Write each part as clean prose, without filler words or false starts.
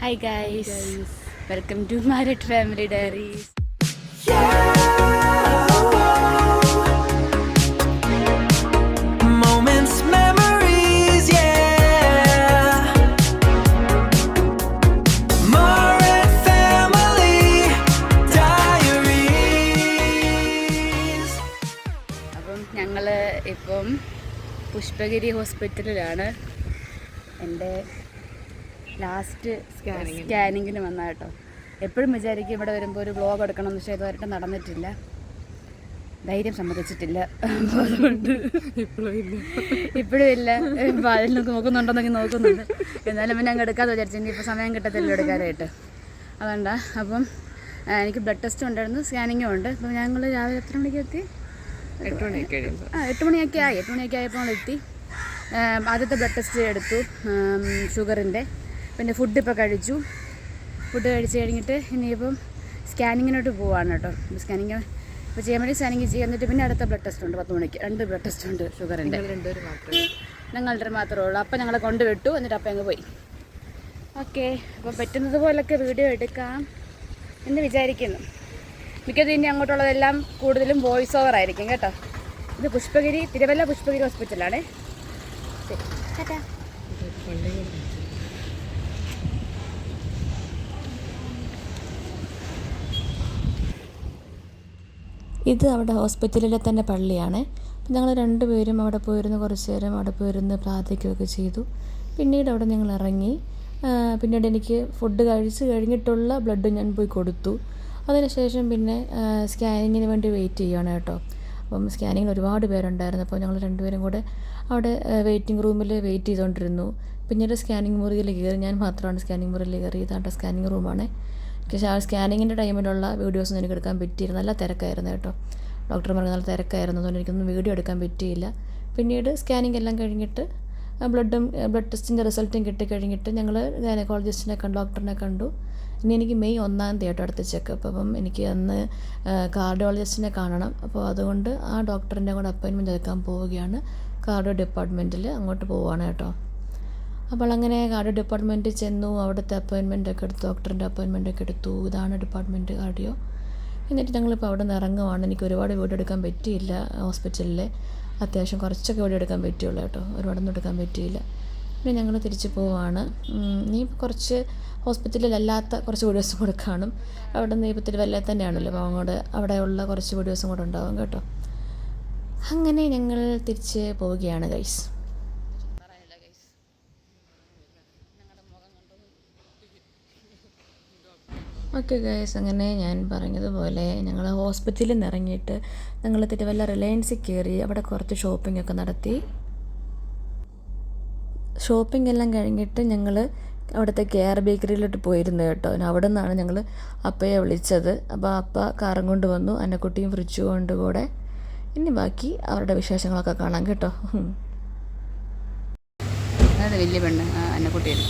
Hi guys, welcome to Marriott Family Diaries. Moments, memories, yeah. Marriott Family Diaries. അപ്പം ഞങ്ങൾ ഇപ്പം പുഷ്പഗിരി ഹോസ്പിറ്റലിലാണ്. എൻ്റെ ലാസ്റ്റ് സ്കാനിങ്ങിന് വന്ന കേട്ടോ. എപ്പോഴും വിചാരിക്കും ഇവിടെ വരുമ്പോൾ ഒരു വ്ളോഗ് എടുക്കണമെന്ന്, പക്ഷേ ഇതുവരെയായിട്ട് നടന്നിട്ടില്ല, ധൈര്യം സമ്മതിച്ചിട്ടില്ല. അതുകൊണ്ട് ഇപ്പോഴും ഇല്ല. അതിൽ നോക്കുന്നുണ്ടെന്നൊക്കെ നോക്കുന്നുണ്ട്, എന്നാലും പിന്നെ അങ്ങ് എടുക്കാതെ വിചാരിച്ചു. ഇനിയിപ്പോൾ സമയം കിട്ടത്തില്ല എടുക്കാനായിട്ട്, അതുകൊണ്ടാണ്. അപ്പം എനിക്ക് ബ്ലഡ് ടെസ്റ്റും ഉണ്ടായിരുന്നു, സ്കാനിങ്ങും ഉണ്ട്. അപ്പം ഞങ്ങൾ രാവിലെ എത്ര മണിക്ക് എത്തി? 8 മണിയൊക്കെ ആയി. 8 മണിയൊക്കെ ആയപ്പോൾ എത്തി. ആദ്യത്തെ ബ്ലഡ് ടെസ്റ്റ് എടുത്തു, ഷുഗറിൻ്റെ. പിന്നെ ഫുഡ് ഇപ്പോൾ കഴിച്ചു. ഫുഡ് കഴിച്ച് കഴിഞ്ഞിട്ട് ഇനിയിപ്പം സ്കാനിങ്ങിനോട്ട് പോവാണ് കേട്ടോ. സ്കാനിങ് ഇപ്പോൾ ചെയ്യാൻ വേണ്ടി സ്കാനിങ് ചെയ്യാൻ, എന്നിട്ട് പിന്നെ അടുത്ത ബ്ലഡ് ടെസ്റ്റ് ഉണ്ട് 10 മണിക്ക്. 2 ബ്ലഡ് ടെസ്റ്റ് ഉണ്ട് ഷുഗറിൻ്റെ. ഞങ്ങളുടെ മാത്രമേ ഉള്ളൂ. അപ്പം ഞങ്ങളെ കൊണ്ടുവിട്ടു, എന്നിട്ട് അപ്പം അങ്ങ് പോയി. ഓക്കെ, അപ്പോൾ പറ്റുന്നത് പോലൊക്കെ വീഡിയോ എടുക്കാം എന്ന് വിചാരിക്കുന്നു. മിക്കതും ഇനി അങ്ങോട്ടുള്ളതെല്ലാം കൂടുതലും വോയിസ് ഓവർ ആയിരിക്കും കേട്ടോ. ഇത് പുഷ്പഗിരി, തിരുവല്ല പുഷ്പഗിരി ഹോസ്പിറ്റലാണ്. ശരി, ടാറ്റാ. ഇത് അവിടെ ഹോസ്പിറ്റലിലെ തന്നെ പള്ളിയാണ്. അപ്പം ഞങ്ങൾ രണ്ടുപേരും അവിടെ പോയിരുന്ന് കുറച്ച് നേരം അവിടെ പോയിരുന്ന് പ്രാർത്ഥിക്കുകയൊക്കെ ചെയ്തു. പിന്നീട് അവിടെ ഞങ്ങൾ ഇറങ്ങി. പിന്നീട് എനിക്ക് ഫുഡ് കഴിച്ച് കഴിഞ്ഞിട്ടുള്ള ബ്ലഡ് ഞാൻ പോയി കൊടുത്തു. അതിനുശേഷം പിന്നെ സ്കാനിങ്ങിന് വേണ്ടി വെയിറ്റ് ചെയ്യുകയാണ് കേട്ടോ. അപ്പം സ്കാനിങ്ങിന് ഒരുപാട് പേരുണ്ടായിരുന്നു. അപ്പോൾ ഞങ്ങൾ രണ്ടുപേരും കൂടെ അവിടെ വെയിറ്റിംഗ് റൂമിൽ വെയിറ്റ് ചെയ്തുകൊണ്ടിരുന്നു. പിന്നീട് സ്കാനിങ് മുറിയിൽ കയറി. ഞാൻ മാത്രമാണ് സ്കാനിങ് മുറിയിൽ കയറി. ഇതാണ്ട് സ്കാനിങ് റൂമാണ്. പക്ഷേ ആ സ്കാനിങ്ങിൻ്റെ ടൈമിലുള്ള വീഡിയോസൊന്നും എനിക്ക് എടുക്കാൻ പറ്റിയില്ല. നല്ല തിരക്കായിരുന്നു കേട്ടോ. ഡോക്ടർമാർക്ക് നല്ല തിരക്കായിരുന്നു, അതുകൊണ്ട് എനിക്കൊന്നും വീഡിയോ എടുക്കാൻ പറ്റിയില്ല. പിന്നീട് സ്കാനിങ് എല്ലാം കഴിഞ്ഞിട്ട് ബ്ലഡ് ടെസ്റ്റിൻ്റെ റിസൾട്ടും കിട്ടിക്കഴിഞ്ഞിട്ട് ഞങ്ങൾ ഗൈനക്കോളജിസ്റ്റിനെ കണ്ടു, ഡോക്ടറിനെ കണ്ടു. ഇനി എനിക്ക് മെയ് 1-ാം തീയതി അടുത്ത ചെക്കപ്പ്. അപ്പം എനിക്ക് അന്ന് കാർഡിയോളജിസ്റ്റിനെ കാണണം. അപ്പോൾ അതുകൊണ്ട് ആ ഡോക്ടറിൻ്റെ കൂടെ അപ്പോയിൻമെൻറ്റ് എടുക്കാൻ പോവുകയാണ്. കാർഡിയോ ഡിപ്പാർട്ട്മെൻറ്റിൽ അങ്ങോട്ട് പോവുകയാണ് കേട്ടോ. അപ്പോൾ അങ്ങനെ കാർഡിയോ ഡിപ്പാർട്ട്മെൻറ്റിൽ ചെന്നു. അവിടുത്തെ അപ്പോയിൻമെൻറ്റൊക്കെ എടുത്തു, ഡോക്ടറിൻ്റെ അപ്പോയിൻമെൻറ്റൊക്കെ എടുത്തു. ഇതാണ് ഡിപ്പാർട്ട്മെൻറ്റ് കാർഡിയോ. എന്നിട്ട് ഞങ്ങളിപ്പോൾ അവിടെ നിന്ന് ഇറങ്ങുവാണ്. എനിക്ക് ഒരുപാട് വീഡിയോ എടുക്കാൻ പറ്റിയില്ല ഹോസ്പിറ്റലിൽ. അത്യാവശ്യം കുറച്ചൊക്കെ വീഡിയോ എടുക്കാൻ പറ്റുള്ളൂ കേട്ടോ, ഒരുപാടൊന്നും എടുക്കാൻ പറ്റിയില്ല. പിന്നെ ഞങ്ങൾ തിരിച്ച് പോവാണ്. ഇനി കുറച്ച് ഹോസ്പിറ്റലിലല്ലാത്ത കുറച്ച് വീഡിയോസും കൂടെ കാണും. അവിടെ നിന്ന് ഇപ്പോൾ തിരുവല്ല തന്നെയാണല്ലോ, അപ്പോൾ അങ്ങോട്ട് അവിടെയുള്ള കുറച്ച് വീഡിയോസും കൂടെ ഉണ്ടാവും കേട്ടോ. അങ്ങനെ ഞങ്ങൾ തിരിച്ച് പോവുകയാണ് ഗൈസ്. ഓക്കെ ഗൈസ്, അങ്ങനെ ഞാൻ പറഞ്ഞതുപോലെ ഞങ്ങൾ ഹോസ്പിറ്റലിൽ നിന്ന് ഇറങ്ങിയിട്ട് ഞങ്ങൾ തിരുവല്ല റിലയൻസിൽ കയറി. അവിടെ കുറച്ച് ഷോപ്പിംഗ് ഒക്കെ നടത്തി. ഷോപ്പിംഗ് എല്ലാം കഴിഞ്ഞിട്ട് ഞങ്ങൾ അവിടുത്തെ കെയർ ബേക്കറിയിലോട്ട് പോയിരുന്നു കേട്ടോ. അവിടെ നിന്നാണ് ഞങ്ങൾ അപ്പയെ വിളിച്ചത്. അപ്പോൾ അപ്പ കാറും കൊണ്ട് വന്നു, അന്നക്കുട്ടിയും ഫ്രിഡ്ജും കൊണ്ട് കൂടെ. ഇനി ബാക്കി അവരുടെ വിശേഷങ്ങളൊക്കെ കാണാം കേട്ടോ. അതെ, വലിയ പെണ്ണ് അന്നക്കുട്ടിയാണ്.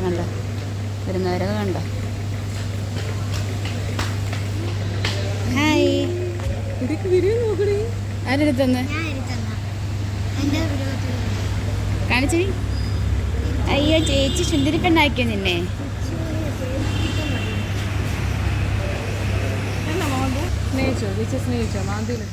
കണ്ട വരുന്നവരൊക്കെ കണ്ട. ഹായ്, ആരെടുത്തന്ന് കാണിച്ചു? അയ്യോ, ചേച്ചി സുന്ദരി പെണ്ണാക്കിയോ നിന്നെ? സ്നേഹിച്ചോ മാന്തിയിൽ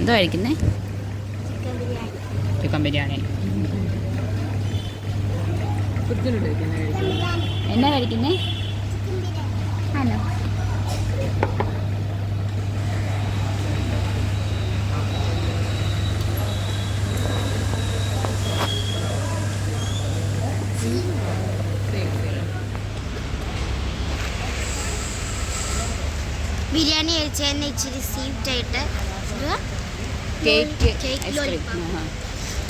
എന്തോ കഴിക്കുന്നേ? ചിക്കൻ ബിരിയാണി. എന്നാ കഴിക്കുന്നേ? ആണോ? ബിരിയാണി കഴിച്ചതിന് ഇച്ചിരി സ്വീറ്റായിട്ട് cake cake ice cream. Lollipop.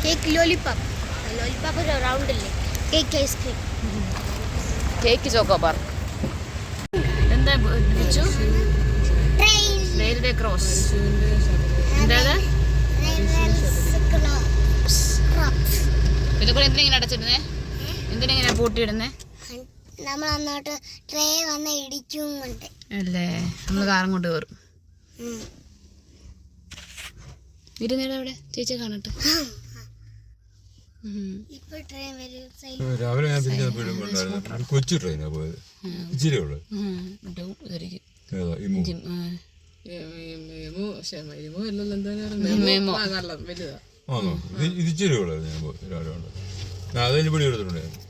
Cake lollipop. Lollipop ഒരു റൗണ്ടല്ലേ? Cake ice cream. Cake choco bar. എന്താ വെച്ചു? ട്രെയിൻ. Railway cross. എന്താ ഇതൊക്കെ എന്തിനാ അടച്ചിടുന്നേ? എന്തിനാ ഇങ്ങനെ പൂട്ടിയിടുന്നേ? നമ്മൾ അങ്ങോട്ട് ട്രെയിൻ വന്ന് ഇടിക്കും കൊണ്ട് അല്ലേ? നമ്മൾ കാറും കൊണ്ട് കയറും. ഇരുന്നേടാ അവിടെ ചേച്ചി കാണട്ടെ. ഇപ്പൊ ട്രെയിൻ വരും. രാവിലെ ഞാൻ തിരിഞ്ഞപ്പോഴും കൊച്ചു ട്രെയിനാണ് പോയത്. ഇച്ചിരി ഉള്ളത് ആണോ? ഇത് ഇച്ചിരി ഉള്ളത് ഞാൻ പോയി രാവിലെ കൊണ്ട്. ഞാൻ അതിന് പിടി എടുത്തിട്ടുണ്ടായിരുന്നു.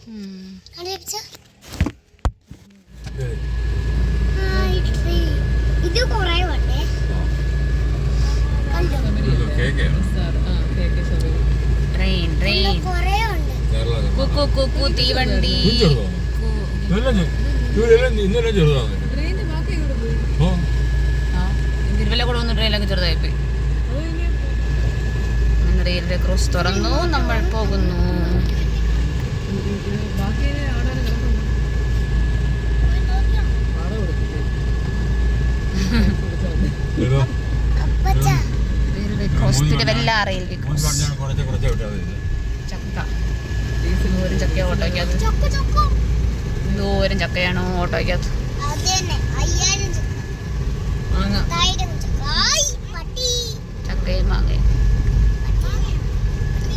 ഇത് കൊറേ വണ്ടേ കേക്കാണ് ട്രെയിൻ ട്രെയിൻ കൊറേ ഉണ്ട്. കുക്കു കുക്കു തീവണ്ടി. ഇന്നലെ ചെറുതാണ്. തിരുവല്ല കൂടെ വന്ന് ട്രെയിനൊക്കെ ചെറുതായിപ്പോയി. റെയിൽവേ ക്രോസ് തുറന്നു. നമ്മൾ പോകുന്നു. Railway cross Thiruvalla railway cross. ചക്ക ദൂരം ചക്കയോ ഓട്ടോയ്ക്കകത്ത്? ദൂരം ചക്കയാണോ ഓട്ടോയ്ക്കകത്ത്? ചക്കയും മാങ്ങയും.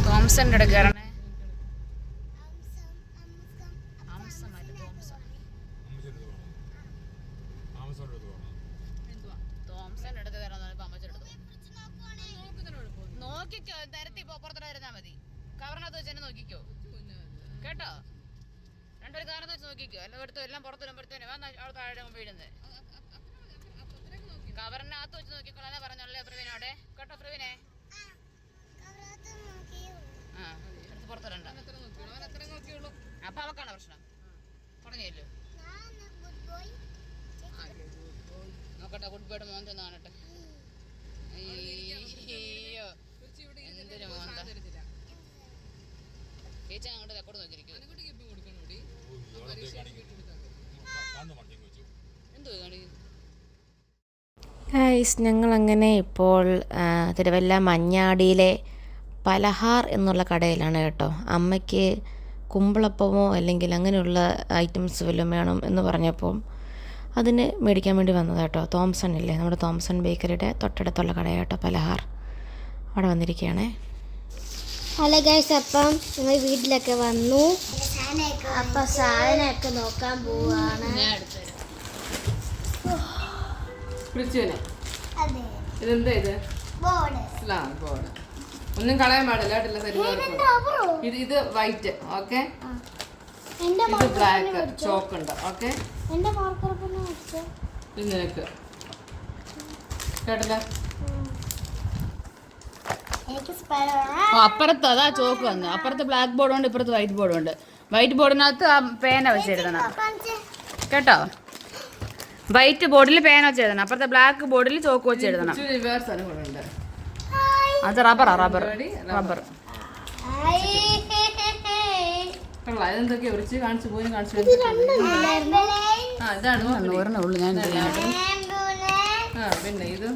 തോംസന്റെ അടുത്ത് കയറണേ. തോംസന്റെ അടുത്ത് കയറാൻ നോക്കിക്കോ. നിരത്തി പുറത്തോട്ട് മതി. കവറിനകത്ത് വെച്ച് തന്നെ നോക്കിക്കോ കേട്ടോ. രണ്ടൊരു കാരണത്ത് വെച്ച് നോക്കിക്കോ. എല്ലാം എടുത്തു എല്ലാം പുറത്തിടുമ്പോഴത്തേനെ അവിടെ താഴെ വീഴുന്നത്. കവറിനകത്ത് വെച്ച് നോക്കിക്കോളാൻ പറഞ്ഞല്ലേ ഫ്രവിനോടെ കേട്ടോ. ഫ്രവിനെ ആ എടുത്ത് പുറത്തിടണ്ട. അപ്പൊ അവക്കാണ് പ്രശ്നം. തുടങ്ങിയല്ലോ. നോക്കട്ടെ ഗുഡ് ബൈഡ് മോന്ത കാണട്ടെ. അയ്യോ എന്തൊരു മോന്ത. ചേച്ചി അങ്ങോട്ട് തെക്കോട്ട് നോക്കിയിരിക്കും. എന്തോ കാണിക്കുന്നു? ഗൈസ്, ഞങ്ങളങ്ങനെ ഇപ്പോൾ തിരുവല്ല മഞ്ഞാടിയിലെ പലഹാർ എന്നുള്ള കടയിലാണ് കേട്ടോ. അമ്മയ്ക്ക് കുമ്പിളപ്പമോ അല്ലെങ്കിൽ അങ്ങനെയുള്ള ഐറ്റംസ് വല്ലതും വേണം എന്ന് പറഞ്ഞപ്പോൾ അതിന് മേടിക്കാൻ വേണ്ടി വന്നത് കേട്ടോ. തോംസൺ ഇല്ലേ, നമ്മുടെ തോംസൺ ബേക്കറിയുടെ തൊട്ടടുത്തുള്ള കടയാട്ടോ പലഹാർ. അവിടെ വന്നിരിക്കുകയാണേ. ഹലോ ഗൈസ്, അപ്പം ഞങ്ങൾ വീട്ടിലൊക്കെ വന്നു. അപ്പം സാധനമൊക്കെ നോക്കാൻ പോവാണ്. ഇതെന്താ ഇത്? ബോർഡ്. ഒന്നും കളയാൻ പാടില്ല കേട്ടില്ല. ഇത് വൈറ്റ്. ഓക്കെ, ഇത് ബ്ലാക്ക് ചോക്ക് ഉണ്ട്. ഓക്കെ, ഇത് നിനക്ക് കേട്ടില്ല. അപ്പുറത്ത് അതാ ചോക്ക് വന്നു. അപ്പുറത്ത് ബ്ലാക്ക് ബോർഡ് ഉണ്ട്, ഇപ്പുറത്ത് വൈറ്റ് ബോർഡ് ഉണ്ട്. വൈറ്റ് ബോർഡിനകത്ത് ആ പേന വെച്ചെഴുതണം കേട്ടോ. വൈറ്റ് ബോർഡിൽ പേന വെച്ച് എഴുതണം. അപ്പുറത്തെ ബ്ലാക്ക് ബോർഡിൽ ചോക്ക് വെച്ച് എഴുതണം. റിവേഴ്സ് അനുഭവമുണ്ട്. അത് റബ്ബറാ റബ്ബർ. ഇതെന്തൊക്കെയാ ഉറിച്ച് കാണിച്ചു പോയി കാണിച്ചു. ഇതാണ് ഒരെണ്ണേ ഉള്ളൂ ഞാൻ. പിന്നെ ഇത്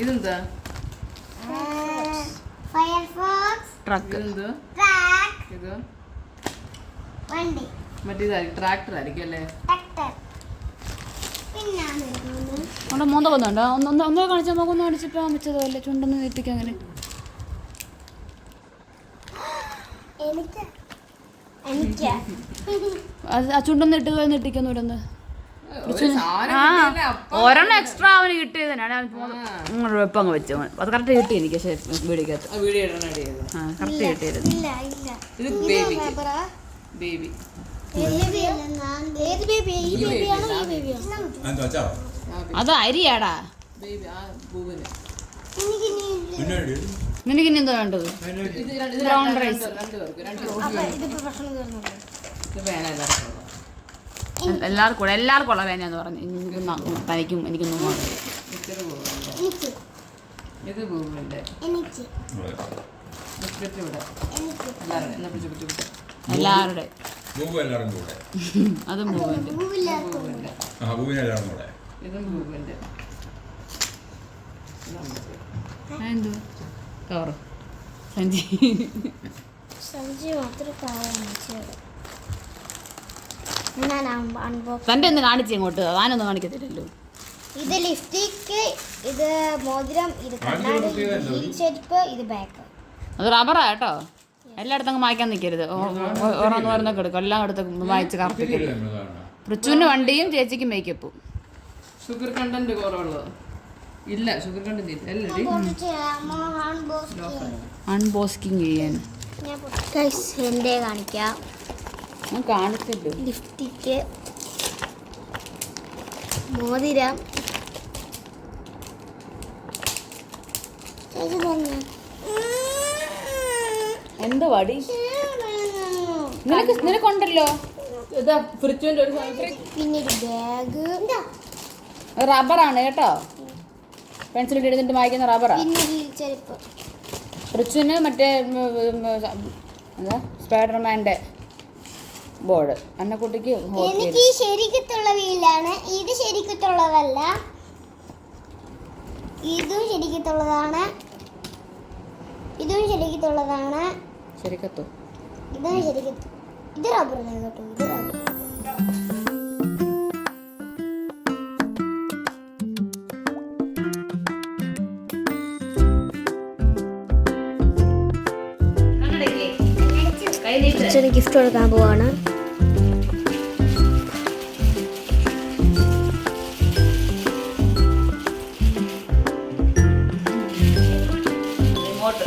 ഇതെന്താ? ട്രക്ക്. ഇത് മറ്റേതായിരിക്കും, ട്രാക്ടർ ആയിരിക്കും അല്ലേ? അവിടെ മോന്ത വന്നുണ്ടോ? ഒന്നോ കാണിച്ചാൽ മുഖം കാണിച്ചപ്പോ വെച്ചതോ അല്ലേ? ചുണ്ടൊന്ന് നീട്ടിക്ക. അങ്ങനെ ആ ചുണ്ടൊന്ന് ഇട്ട് നീട്ടിക്കൊന്നു ഇടന്ന്. ഒരെണ്ണം എക്സ്ട്രാ അവന് കിട്ടിയതിനാണ് വെപ്പം അങ്ങ് വെച്ചു. അത് കറക്റ്റ് കിട്ടി എനിക്ക്. വീടിക്കകത്ത് കറക്റ്റ് കിട്ടിയത്. ബേബി അത് അരിയാടാ. നിനക്ക് ഇനി എന്താ വേണ്ടത്? Brown rice. എല്ലാവർക്കും ഉള്ള വേനയെന്ന് പറഞ്ഞു. തനിക്കും എനിക്കൊന്നും വേണ്ട. എനിക്ക് ഇത് പൂവിൻ്റെ എനിക്ക് ബിസ്ക്കറ്റ് ഇവിടെ എല്ലാവരും എന്നാ പിടിച്ചു പിടിച്ചു പിടിച്ചു. എല്ലാവരുടെ പൂവ് എല്ലാവരും കൂടെ. അതും പൂവിൻ്റെ. പൂവില്ലാത്ത പൂവിൻ്റെ ആ പൂവിന് എല്ലാവരും കൂടെ. ഇതും പൂവിൻ്റെ എന്തോ കവറ് സഞ്ചി. സഞ്ചി മാത്രം കാണിച്ചത് ഞാൻ അൺബോക്സ്. തൻ്റെ ഒന്ന് കാണിച്ച് ഇങ്ങോട്ട്, താനൊന്നും കാണിക്കത്തില്ലല്ലോ. ഇത് ലിപ്സ്റ്റിക്ക്, ഇത് മോതിരം, ഇത് കണ്ണാടി, ഇത് ഹീൽ ചെരുപ്പ്, ഇത് ബാഗ്. അത് റബ്ബറാ കേട്ടോ. എല്ലായിടത്തും അങ്ങ് മായ്ക്കാൻ നിൽക്കരുത്. ഓരോന്നോരോന്നൊക്കെ എടുക്കും. എല്ലാം എടുത്ത് വായിച്ച് കറപ്പിക്കരുത്. പൃച്ചുവിന് വണ്ടിയും ചേച്ചിക്ക് മേക്കപ്പും. ഷുഗർ കണ്ടന്റ് കുറവുള്ളത് ഇല്ല. ഷുഗർ കണ്ടന്റ് ഇല്ല അല്ലേ? അൺബോസ്കിങ് ചെയ്യാൻ എൻ്റെ കാണിക്കാം. ഞാൻ കാണിച്ചല്ലോ. ലിപ്സ്റ്റിക്ക്, മോതിരം, എന്തോ വടി നിനക്കുണ്ടല്ലോ. ഇതാ ഫ്രിഡ്ജിൻ്റെ ഒരു പിന്നെ ഒരു ബാഗ്, റബ്ബറാണ് കേട്ടോ. പെൻസിലിട്ട് എഴുതിട്ട് വായിക്കുന്ന റബ്ബറാ. പിന്നെ ഹീൽ ചെരുപ്പ്. പൃച്ചുവിന് മറ്റേ എന്താ സ്പൈഡർമാൻ്റെ ബോർഡ്. അന്നക്കുട്ടിക്ക് എനിക്ക് ശരിക്കത്തുള്ള വീലാണ്. ഇത് ശരിക്കത്തുള്ളതല്ല. ഇതും ശരിക്കത്തുള്ളതാണ്. ഇതും ശരിക്കത്തുള്ളതാണ്. ശരിക്കത്തോ. ഇതും ശരിക്കത്തു. ഇത് റബ്ബറാണ് കേട്ടോ. ഇത് റബ്ബർ. അച്ഛന് ഗിഫ്റ്റ് കൊടുക്കാൻ പോവാണ്. ഇങ്ങോട്ട്